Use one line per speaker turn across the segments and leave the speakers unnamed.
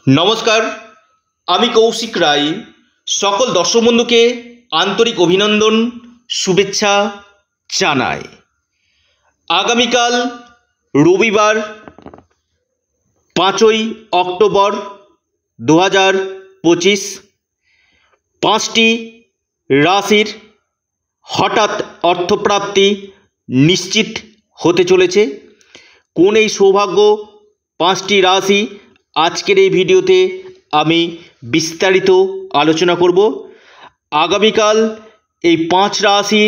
নমস্কার, আমি কৌশিক রায়। সকল দর্শক বন্ধুকে আন্তরিক অভিনন্দন, শুভেচ্ছা জানাই। আগামীকাল রবিবার 5ই অক্টোবর 2025 5টি রাশির হঠাৎ অর্থপ্রাপ্তি নিশ্চিত হতে চলেছে। কোন এই সৌভাগ্য 5টি রাশি আজকের এই ভিডিওতে আমি বিস্তারিত আলোচনা করব। আগামীকাল এই 5 রাশি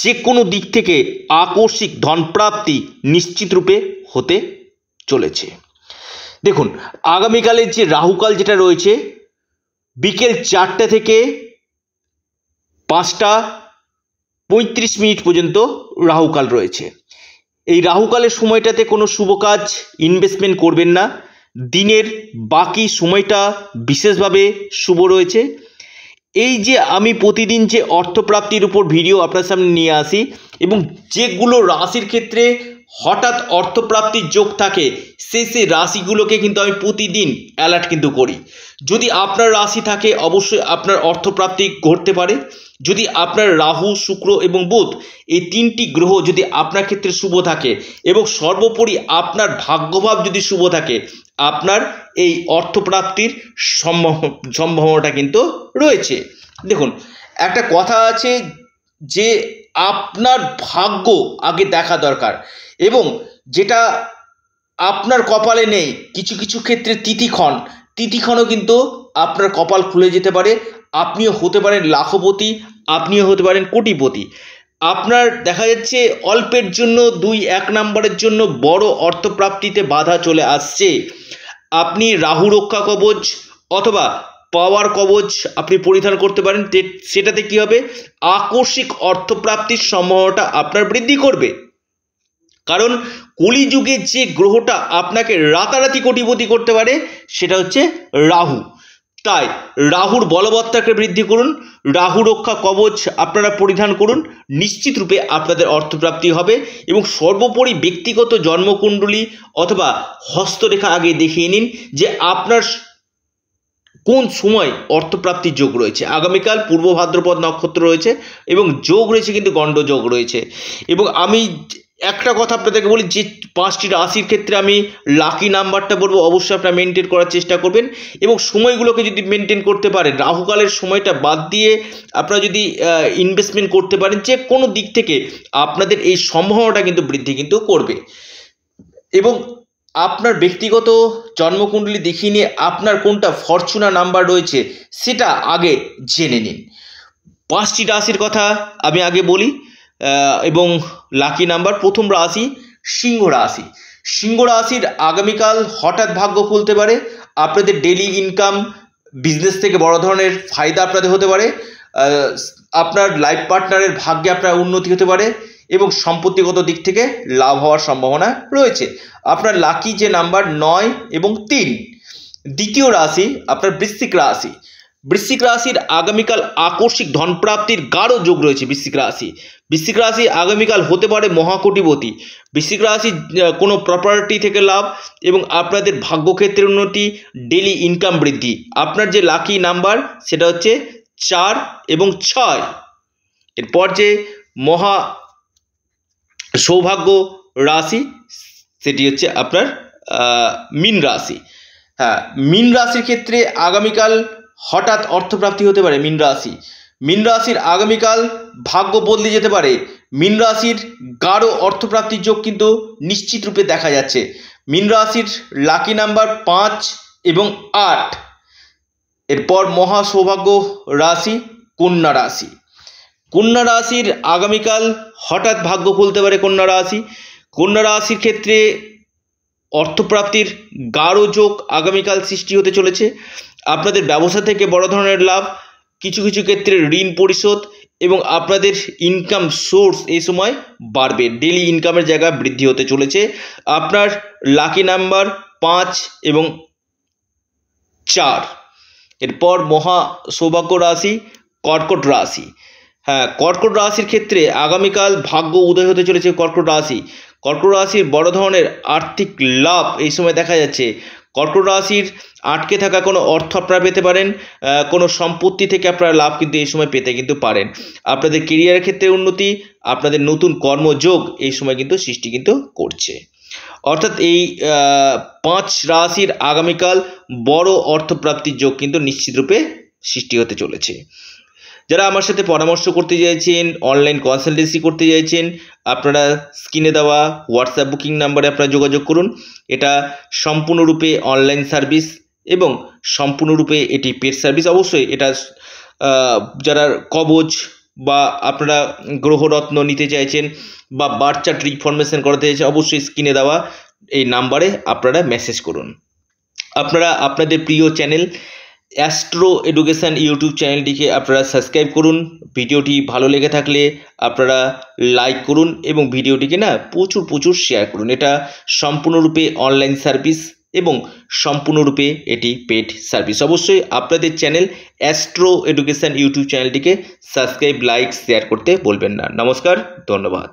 যে কোনো দিক থেকে আকস্মিক ধনপ্রাপ্তি নিশ্চিত রূপে হতে চলেছে। দেখুন, আগামীকালের যে রাহুকাল যেটা রয়েছে বিকেল 4টে থেকে 5টা 35 মিনিট পর্যন্ত রাহুকাল রয়েছে। এই রাহুকালের সময়টাতে কোনো শুভ কাজ ইনভেস্টমেন্ট করবেন না। দিনের বাকি সময়টা বিশেষভাবে শুভ রয়েছে। এই যে আমি প্রতিদিন যে অর্থপ্রাপ্তির উপর ভিডিও আপনার সামনে নিয়ে আসি এবং যেগুলো রাশির ক্ষেত্রে হঠাৎ অর্থপ্রাপ্তির যোগ থাকে সেই রাশিগুলোকে কিন্তু আমি প্রতিদিন অ্যালার্ট কিন্তু করি। যদি আপনার রাশি থাকে অবশ্যই আপনার অর্থপ্রাপ্তি ঘটতে পারে। যদি আপনার রাহু, শুক্র এবং বুধ এই 3টি গ্রহ যদি আপনার ক্ষেত্রে শুভ থাকে এবং সর্বোপরি আপনার ভাগ্যভাব যদি শুভ থাকে, আপনার এই অর্থপ্রাপ্তির সম্ভাবনাটা কিন্তু রয়েছে। দেখুন, একটা কথা আছে যে আপনার ভাগ্য আগে দেখা দরকার এবং যেটা আপনার কপালে নেই কিছু কিছু ক্ষেত্রে তিথিক্ষণও কিন্তু আপনার কপাল খুলে যেতে পারে। আপনিও হতে পারেন লাখপতি, আপনিও হতে পারেন কোটিপতি। আপনার দেখা যাচ্ছে অল্পের জন্য 2-1 নম্বরের জন্য বড় অর্থপ্রাপ্তিতে বাধা চলে আসছে। আপনি রাহু রক্ষা কবচ অথবা পাওয়ার কবচ আপনি পরিধান করতে পারেন। সেটাতে কি হবে, আকস্মিক অর্থপ্রাপ্তির সম্ভাবনাটা আপনার বৃদ্ধি করবে। কারণ কলিযুগে যে গ্রহটা আপনাকে রাতারাতি কোটিপতি করতে পারে সেটা হচ্ছে রাহু। তাই রাহুর বলবত্তাকে বৃদ্ধি করুন, রাহু রক্ষা কবচ আপনারা পরিধান করুন, নিশ্চিত রূপে আপনাদের অর্থপ্রাপ্তি হবে। এবং সর্বোপরি ব্যক্তিগত জন্মকুণ্ডলী অথবা হস্তরেখা আগে দেখিয়ে নিন যে আপনার কোন সময় অর্থপ্রাপ্তির যোগ রয়েছে। আগামীকাল পূর্ব ভাদ্রপদ নক্ষত্র রয়েছে এবং যোগ রয়েছে কিন্তু গণ্ড যোগ রয়েছে। এবং আমি একটা কথা আপনাদেরকে বলি, যে 5টি রাশির ক্ষেত্রে আমি লাকি নাম্বারটা বলবো অবশ্যই আপনারা মেনটেন করার চেষ্টা করবেন এবং সময়গুলোকে যদি মেনটেন করতে পারেন, রাহুকালের সময়টা বাদ দিয়ে আপনারা যদি ইনভেস্টমেন্ট করতে পারেন যে কোনো দিক থেকে, আপনাদের এই সম্ভাবনাটা কিন্তু বৃদ্ধি কিন্তু করবে। এবং আপনার ব্যক্তিগত জন্মকুণ্ডলী দেখিয়ে নিয়ে আপনার কোনটা ফরচুনা নাম্বার রয়েছে সেটা আগে জেনে নিন। 5টি রাশির কথা আমি আগে বলি এবং লাকি নাম্বার। প্রথম রাশি সিংহ রাশি। সিংহ রাশির আগামীকাল হঠাৎ ভাগ্য খুলতে পারে। আপনাদের ডেলি ইনকাম, বিজনেস থেকে বড় ধরনের ফায়দা আপনাদের হতে পারে। আপনার লাইফ পার্টনারের ভাগ্যে আপনার উন্নতি হতে পারে এবং সম্পত্তিগত দিক থেকে লাভ হওয়ার সম্ভাবনা রয়েছে। আপনার লাকি যে নাম্বার 9 এবং 3। দ্বিতীয় রাশি আপনার বৃশ্চিক রাশি। বৃশ্চিক রাশির আগামীকাল আকস্মিক ধনপ্রাপ্তির গাঢ় যোগ রয়েছে। বৃশ্চিক রাশি আগামীকাল হতে পারে মহাকোটিপতি। বৃশ্চিক রাশি কোনো প্রপার্টি থেকে লাভ এবং আপনাদের ভাগ্যক্ষেত্রের উন্নতি, ডেলি ইনকাম বৃদ্ধি। আপনার যে লাকি নাম্বার সেটা হচ্ছে 4 এবং 6। এরপর যে মহা সৌভাগ্য রাশি সেটি হচ্ছে আপনার মীন রাশি। হ্যাঁ, মীন রাশির ক্ষেত্রে আগামীকাল হঠাৎ অর্থপ্রাপ্তি হতে পারে। মীন রাশির আগামীকাল ভাগ্য বদলে যেতে পারে। মীন রাশির গাঢ় অর্থপ্রাপ্তির যোগ কিন্তু নিশ্চিত রূপে দেখা যাচ্ছে। মীন রাশির লাকি নাম্বার 5 এবং 8। এরপর মহা সৌভাগ্য রাশি কন্যা রাশি। কন্যা রাশির আগামীকাল হঠাৎ ভাগ্য খুলতে পারে। কন্যা রাশির ক্ষেত্রে অর্থপ্রাপ্তির গাঢ় যোগ আগামীকাল সৃষ্টি হতে চলেছে। আপনাদের ব্যবসা থেকে বড় ধরনের লাভ, কিছু কিছু ক্ষেত্রে ঋণ পরিশোধ এবং আপনাদের ইনকাম সোর্স এই সময় বাড়বে। ডেলি ইনকামের জায়গায় বৃদ্ধি হতে চলেছে। আপনার লাকি নাম্বার 5 এবং 4। এরপর মহা সৌভাগ্য রাশি কর্কট রাশি। হ্যাঁ, কর্কট রাশির ক্ষেত্রে আগামীকাল ভাগ্য উদয় হতে চলেছে। কর্কট রাশির বড় ধরনের আর্থিক লাভ এই সময় দেখা যাচ্ছে। কর্কট রাশির আটকে থাকা কোনো অর্থ আপনারা পেতে পারেন, কোনো সম্পত্তি থেকে আপনারা লাভ কিন্তু এই সময় পেতে কিন্তু পারেন। আপনাদের কেরিয়ারের ক্ষেত্রে উন্নতি, আপনাদের নতুন কর্মযোগ এই সময় কিন্তু সৃষ্টি কিন্তু করছে। অর্থাৎ এই 5 রাশির আগামীকাল বড় অর্থপ্রাপ্তির যোগ কিন্তু নিশ্চিতরূপে সৃষ্টি হতে চলেছে। যারা আমার সাথে পরামর্শ করতে চাইছেন, অনলাইন কনসালটেন্সি করতে চাইছেন, আপনারা স্ক্রিনে দেওয়া হোয়াটসঅ্যাপ বুকিং নাম্বারে আপনারা যোগাযোগ করুন। এটা সম্পূর্ণরূপে অনলাইন সার্ভিস এবং সম্পূর্ণরূপে এটি পেড সার্ভিস। অবশ্যই এটা যারা কবচ বা আপনারা গ্রহরত্ন নিতে চাইছেন বা বার্থ চার্ট রিফরমেশন করাতে চাইছেন, অবশ্যই স্ক্রিনে দেওয়া এই নাম্বারে আপনারা মেসেজ করুন। আপনারা আপনাদের প্রিয় চ্যানেল অ্যাস্ট্রো এডুকেশন ইউটিউব চ্যানেলটিকে আপনারা সাবস্ক্রাইব করুন। ভিডিওটি ভালো লেগে থাকলে আপনারা লাইক করুন এবং ভিডিওটিকে প্রচুর শেয়ার করুন। এটা সম্পূর্ণরূপে অনলাইন সার্ভিস এবং সম্পূর্ণরূপে এটি পেড সার্ভিস। অবশ্যই আপনাদের চ্যানেল অ্যাস্ট্রো এডুকেশন ইউটিউব চ্যানেলটিকে সাবস্ক্রাইব, লাইক, শেয়ার করতে বলবেন না। নমস্কার, ধন্যবাদ।